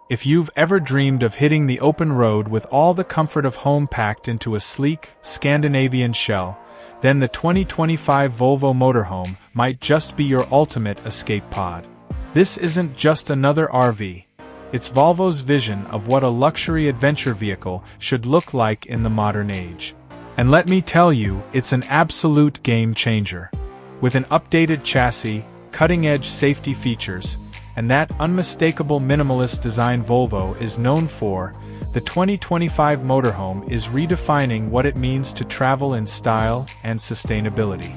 If you've ever dreamed of hitting the open road with all the comfort of home packed into a sleek, Scandinavian shell, then the 2025 Volvo Motorhome might just be your ultimate escape pod. This isn't just another RV. It's Volvo's vision of what a luxury adventure vehicle should look like in the modern age. And let me tell you, it's an absolute game changer. With an updated chassis, cutting-edge safety features, and that unmistakable minimalist design Volvo is known for, the 2025 Motorhome is redefining what it means to travel in style and sustainability.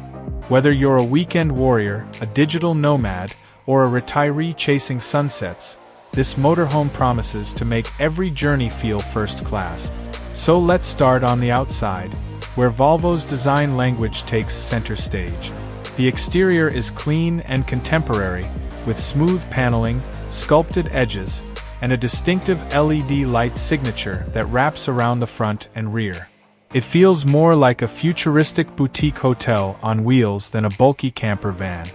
Whether you're a weekend warrior, a digital nomad, or a retiree chasing sunsets, this motorhome promises to make every journey feel first class. So let's start on the outside, where Volvo's design language takes center stage. The exterior is clean and contemporary, with smooth paneling, sculpted edges, and a distinctive LED light signature that wraps around the front and rear. It feels more like a futuristic boutique hotel on wheels than a bulky camper van.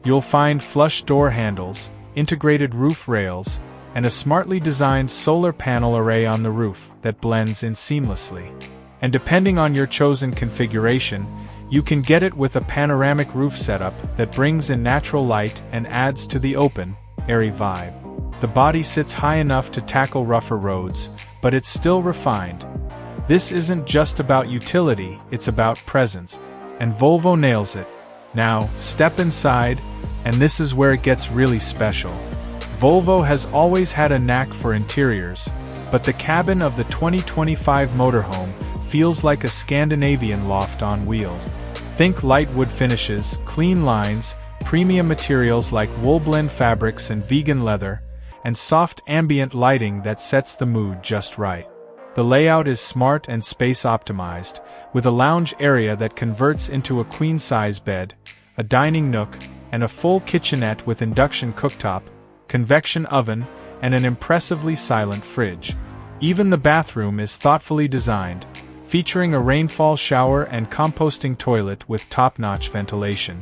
You'll find flush door handles, integrated roof rails, and a smartly designed solar panel array on the roof that blends in seamlessly. And depending on your chosen configuration, you can get it with a panoramic roof setup that brings in natural light and adds to the open, airy vibe. The body sits high enough to tackle rougher roads, but it's still refined. This isn't just about utility, it's about presence. And Volvo nails it. Now, step inside, and this is where it gets really special. Volvo has always had a knack for interiors, but the cabin of the 2025 Motorhome feels like a Scandinavian loft on wheels. Think light wood finishes, clean lines, premium materials like wool blend fabrics and vegan leather, and soft ambient lighting that sets the mood just right. The layout is smart and space-optimized, with a lounge area that converts into a queen-size bed, a dining nook, and a full kitchenette with induction cooktop, convection oven, and an impressively silent fridge. Even the bathroom is thoughtfully designed, featuring a rainfall shower and composting toilet with top-notch ventilation.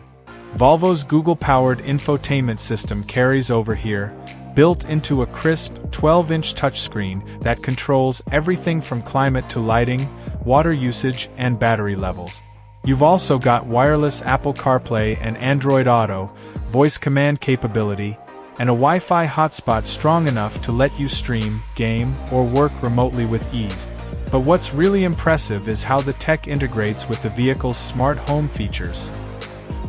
Volvo's Google-powered infotainment system carries over here, built into a crisp 12-inch touchscreen that controls everything from climate to lighting, water usage, and battery levels. You've also got wireless Apple CarPlay and Android Auto, voice command capability, and a Wi-Fi hotspot strong enough to let you stream, game, or work remotely with ease. But what's really impressive is how the tech integrates with the vehicle's smart home features.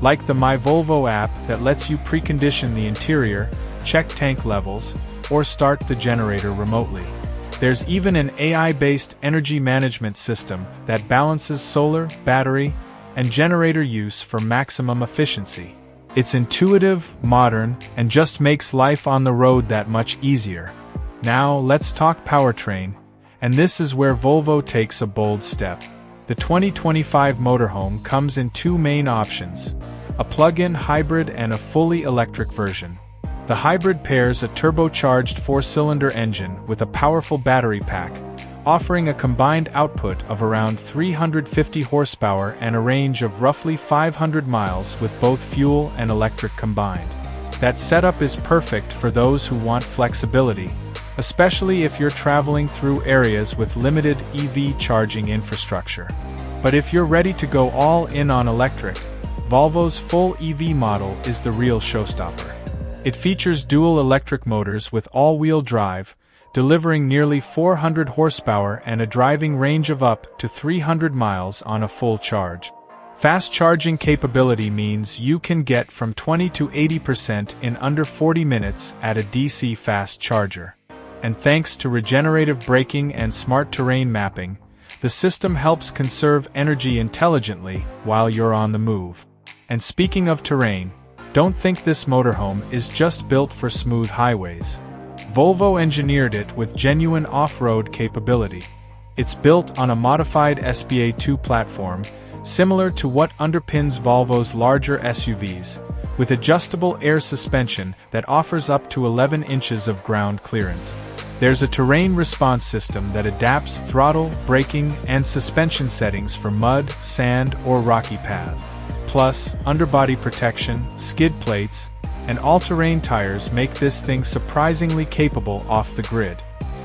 Like the My Volvo app that lets you precondition the interior, check tank levels, or start the generator remotely. There's even an AI-based energy management system that balances solar, battery, and generator use for maximum efficiency. It's intuitive, modern, and just makes life on the road that much easier. Now, let's talk powertrain. And this is where Volvo takes a bold step. The 2025 Motorhome comes in two main options, a plug-in hybrid and a fully electric version. The hybrid pairs a turbocharged 4-cylinder engine with a powerful battery pack, offering a combined output of around 350 horsepower and a range of roughly 500 miles with both fuel and electric combined. That setup is perfect for those who want flexibility, especially if you're traveling through areas with limited EV charging infrastructure. But if you're ready to go all in on electric, Volvo's full EV model is the real showstopper. It features dual electric motors with all-wheel drive, delivering nearly 400 horsepower and a driving range of up to 300 miles on a full charge. Fast charging capability means you can get from 20 to 80% in under 40 minutes at a DC fast charger. And thanks to regenerative braking and smart terrain mapping, the system helps conserve energy intelligently while you're on the move. And speaking of terrain, don't think this motorhome is just built for smooth highways. Volvo engineered it with genuine off-road capability. It's built on a modified SBA2 platform, similar to what underpins Volvo's larger SUVs, with adjustable air suspension that offers up to 11 inches of ground clearance. There's a terrain response system that adapts throttle, braking, and suspension settings for mud, sand, or rocky paths. Plus, underbody protection, skid plates, and all-terrain tires make this thing surprisingly capable off the grid.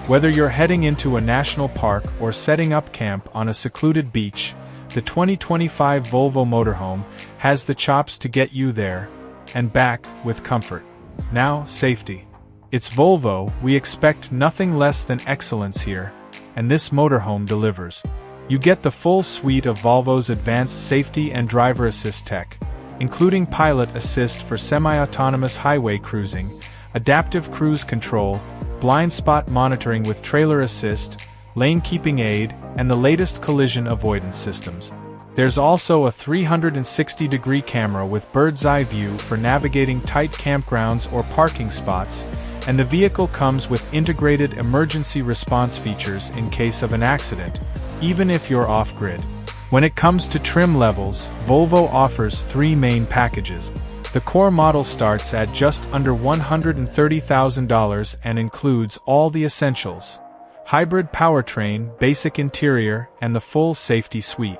Whether you're heading into a national park or setting up camp on a secluded beach, the 2025 Volvo Motorhome has the chops to get you there and back with comfort. Now, safety. It's Volvo, we expect nothing less than excellence here, and this motorhome delivers. You get the full suite of Volvo's advanced safety and driver assist tech, including pilot assist for semi-autonomous highway cruising, adaptive cruise control, blind spot monitoring with trailer assist, lane keeping aid, and the latest collision avoidance systems. There's also a 360-degree camera with bird's-eye view for navigating tight campgrounds or parking spots, and the vehicle comes with integrated emergency response features in case of an accident, even if you're off-grid. When it comes to trim levels, Volvo offers three main packages. The core model starts at just under $130,000 and includes all the essentials: hybrid powertrain, basic interior, and the full safety suite.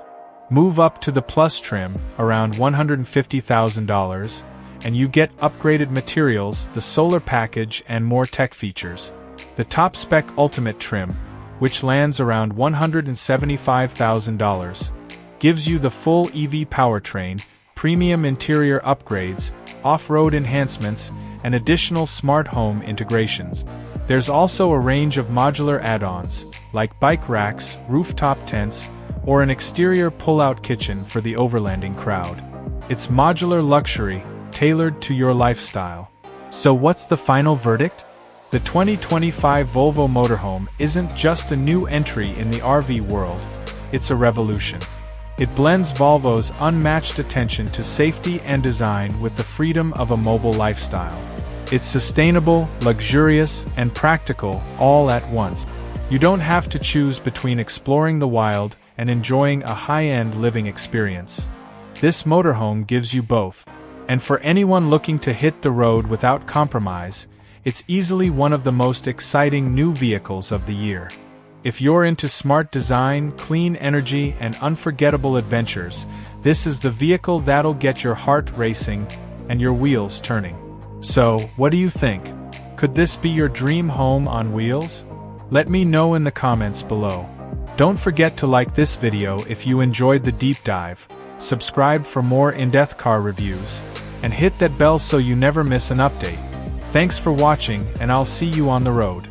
Move up to the Plus trim, around $150,000, and you get upgraded materials, the solar package, and more tech features. The top-spec Ultimate trim, which lands around $175,000, gives you the full EV powertrain, premium interior upgrades, off-road enhancements, and additional smart home integrations. There's also a range of modular add-ons, like bike racks, rooftop tents, or an exterior pull-out kitchen for the overlanding crowd. It's modular luxury, tailored to your lifestyle. So what's the final verdict? The 2025 Volvo Motorhome isn't just a new entry in the RV world, it's a revolution. It blends Volvo's unmatched attention to safety and design with the freedom of a mobile lifestyle. It's sustainable, luxurious, and practical all at once. You don't have to choose between exploring the wild and enjoying a high-end living experience. This motorhome gives you both. And for anyone looking to hit the road without compromise, it's easily one of the most exciting new vehicles of the year. If you're into smart design, clean energy, and unforgettable adventures, this is the vehicle that'll get your heart racing and your wheels turning. So, what do you think? Could this be your dream home on wheels? Let me know in the comments below. Don't forget to like this video if you enjoyed the deep dive, subscribe for more in-depth car reviews, and hit that bell so you never miss an update. Thanks for watching, and I'll see you on the road.